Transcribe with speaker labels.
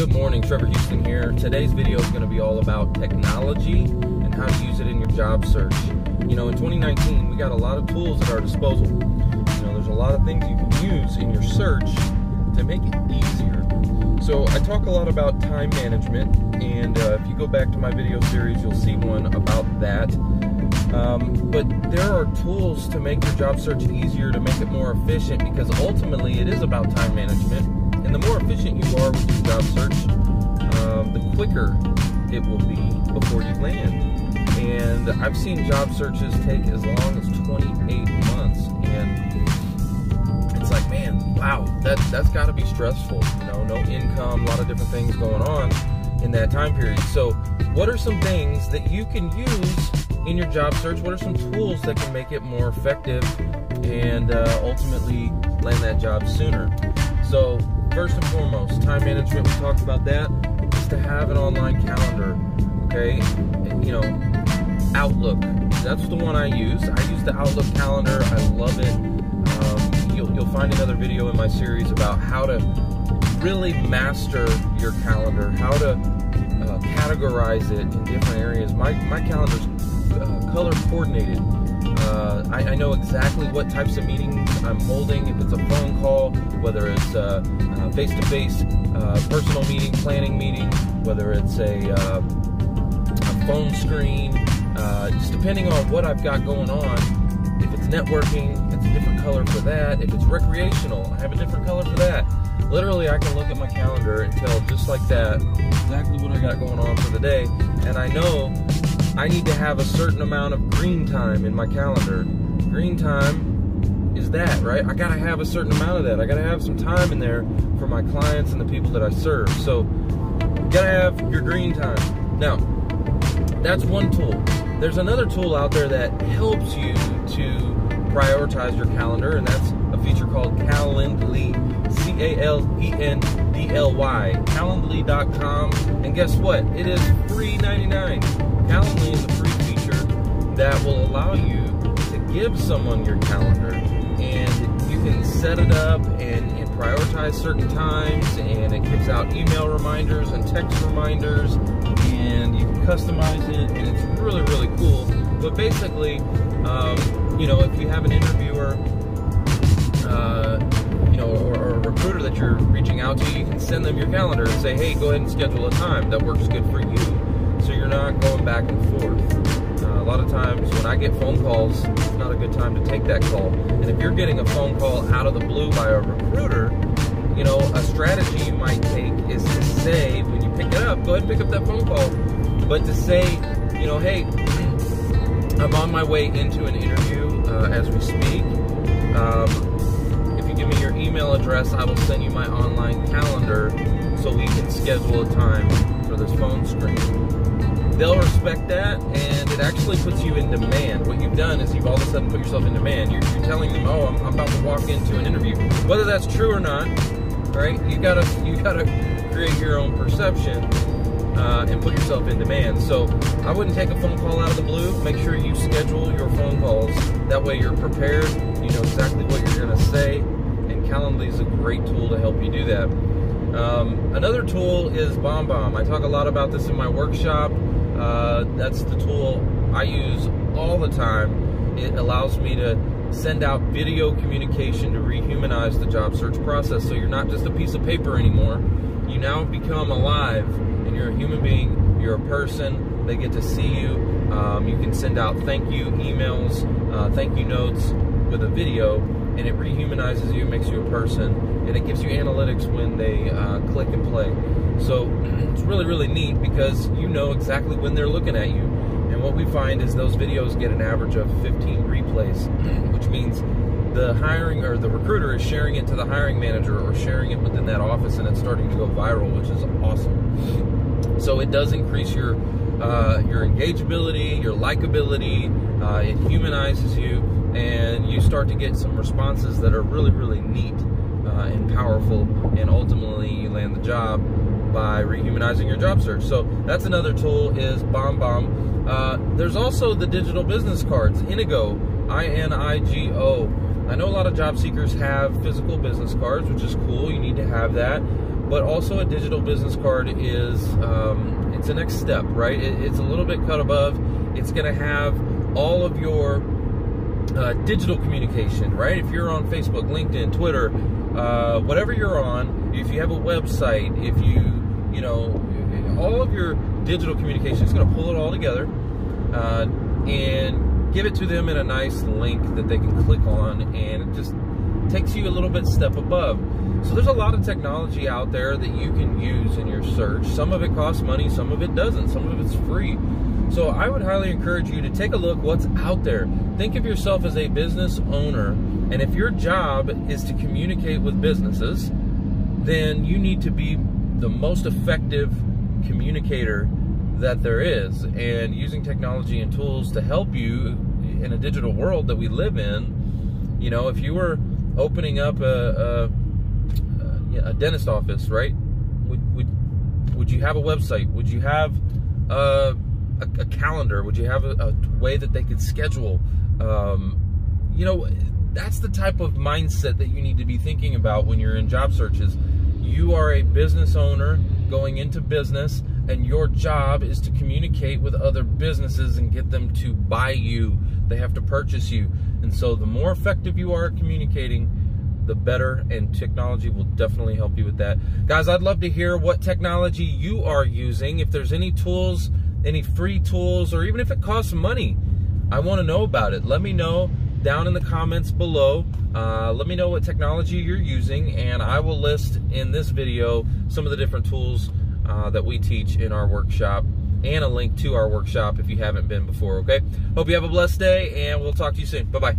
Speaker 1: Good morning, Trevor Houston here. Today's video is going to be all about technology and how to use it in your job search. You know, in 2019, we got a lot of tools at our disposal. You know, there's a lot of things you can use in your search to make it easier. So I talk a lot about time management, and if you go back to my video series, you'll see one about that. But there are tools to make your job search easier, to make it more efficient, because ultimately it is about time management. And the more efficient you are with your job search, the quicker it will be before you land. And I've seen job searches take as long as 28 months. And it's like, man, wow, that's got to be stressful. You know, no income, a lot of different things going on in that time period. So what are some things that you can use in your job search? What are some tools that can make it more effective and ultimately land that job sooner? So first and foremost, time management, we talked about that, is to have an online calendar, okay? You know, Outlook, that's the one I use. I use the Outlook calendar. I love it. You'll find another video in my series about how to really master your calendar, how to categorize it in different areas. My calendar's color coordinated. I know exactly what types of meetings I'm holding, if it's a phone call, whether it's a face-to-face personal meeting, planning meeting, whether it's a phone screen, just depending on what I've got going on. If it's networking, it's a different color for that. If it's recreational, I have a different color for that. Literally, I can look at my calendar and tell just like that exactly what I got going on for the day, and I know I need to have a certain amount of green time in my calendar. Green time is that, right? I gotta have a certain amount of that. I gotta have some time in there for my clients and the people that I serve. So, you gotta have your green time. Now, that's one tool. There's another tool out there that helps you to prioritize your calendar, and that's a feature called Calendly, C-A-L-E-N-D-L-Y, Calendly.com, and guess what? It is free 99. Calendly is a free feature that will allow you to give someone your calendar, and you can set it up and prioritize certain times, and it gives out email reminders and text reminders, and you can customize it, and it's really, really cool. But basically, you know, if you have an interviewer, you know, or a recruiter that you're reaching out to, you can send them your calendar and say, hey, go ahead and schedule a time that works good for you, so you're not going back and forth. A lot of times when I get phone calls, it's not a good time to take that call. And if you're getting a phone call out of the blue by a recruiter, you know, a strategy you might take is to say, when you pick it up, go ahead and pick up that phone call, but to say, you know, hey, I'm on my way into an interview as we speak. If you give me your email address, I will send you my online calendar so we can schedule a time for this phone screen. They'll respect that, and it actually puts you in demand. What you've done is you've all of a sudden put yourself in demand. You're telling them, oh, I'm about to walk into an interview. Whether that's true or not, right? You gotta create your own perception and put yourself in demand. So I wouldn't take a phone call out of the blue. Make sure you schedule your phone calls. That way you're prepared. You know exactly what you're gonna say, and Calendly is a great tool to help you do that. Another tool is BombBomb. I talk a lot about this in my workshop. That's the tool I use all the time. It allows me to send out video communication to rehumanize the job search process. So you're not just a piece of paper anymore. You now become alive, and you're a human being. You're a person. They get to see you. You can send out thank you emails, thank you notes with a video, and it rehumanizes you, makes you a person, and it gives you analytics when they click and play. So it's really, really neat, because you know exactly when they're looking at you. And what we find is those videos get an average of 15 replays, which means the hiring or the recruiter is sharing it to the hiring manager or sharing it within that office, and it's starting to go viral, which is awesome. So it does increase your engageability, your likability. It humanizes you, and you start to get some responses that are really, really neat and powerful, and ultimately you land the job by rehumanizing your job search. So that's another tool, is BombBomb. There's also the digital business cards, Inigo, I-N-I-G-O. I know a lot of job seekers have physical business cards, which is cool. You need to have that. but also a digital business card is it's the next step, right? It's a little bit cut above. It's going to have all of your digital communication, right? If you're on Facebook, LinkedIn, Twitter, whatever you're on, if you have a website, if you know, all of your digital communication, it's going to pull it all together and give it to them in a nice link that they can click on, and it just takes you a little bit step above. So there's a lot of technology out there that you can use in your search. Some of it costs money, some of it doesn't, some of it's free. So I would highly encourage you to take a look what's out there. Think of yourself as a business owner, and if your job is to communicate with businesses, then you need to be the most effective communicator that there is. And using technology and tools to help you in a digital world that we live in, you know, if you were opening up a dentist office, right? Would you have a website? Would you have a calendar? Would you have a way that they could schedule? You know, that's the type of mindset that you need to be thinking about when you're in job searches. You are a business owner going into business, and your job is to communicate with other businesses and get them to buy you. They have to purchase you. And so the more effective you are at communicating, the better, and technology will definitely help you with that. Guys, I'd love to hear what technology you are using. If there's any tools, any free tools, or even if it costs money, I want to know about it. Let me know down in the comments below. Let me know what technology you're using, and I will list in this video some of the different tools that we teach in our workshop, and a link to our workshop if you haven't been before, okay? Hope you have a blessed day, and we'll talk to you soon. Bye-bye.